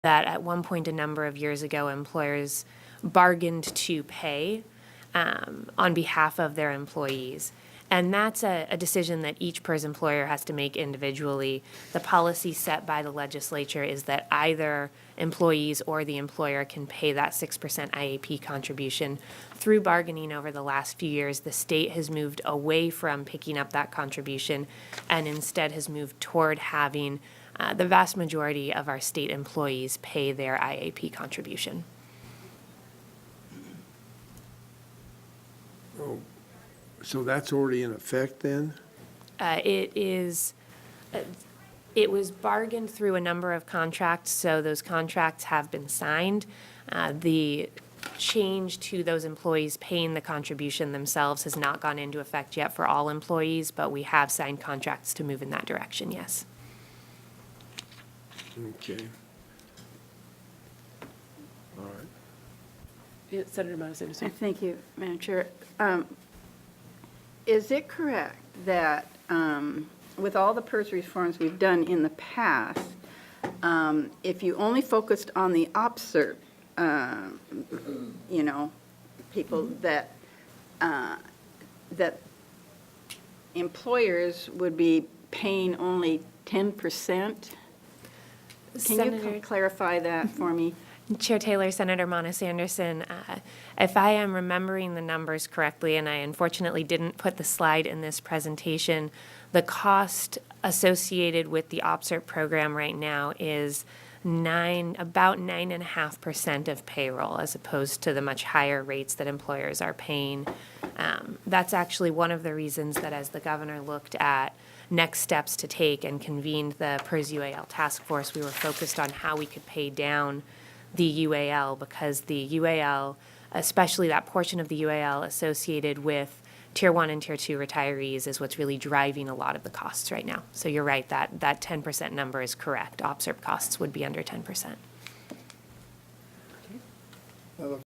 that at one point a number of years ago, employers bargained to pay on behalf of their employees. And that's a decision that each PERS employer has to make individually. The policy set by the legislature is that either employees or the employer can pay that 6% IAP contribution. Through bargaining over the last few years, the state has moved away from picking up that contribution and instead has moved toward having the vast majority of our state employees pay their IAP contribution. Oh, so that's already in effect then? It was bargained through a number of contracts, so those contracts have been signed. The change to those employees paying the contribution themselves has not gone into effect yet for all employees, but we have signed contracts to move in that direction, yes. Okay. All right. Yeah, Senator Monnes Anderson. Thank you, Madam Chair. Is it correct that with all the PERS reforms we've done in the past, if you only focused on the OPSERP, people that employers would be paying only 10%? Can you clarify that for me? Chair Taylor, Senator Monnes Anderson, if I am remembering the numbers correctly, and I unfortunately didn't put the slide in this presentation, the cost associated with the OPSERP program right now is about 9.5% of payroll, as opposed to the much higher rates that employers are paying. That's actually one of the reasons that as the governor looked at next steps to take and convened the PERS UAL task force, we were focused on how we could pay down the UAL, because the UAL, especially that portion of the UAL associated with Tier 1 and Tier 2 retirees, is what's really driving a lot of the costs right now. So you're right, that 10% number is correct. OPSERP costs would be under 10%.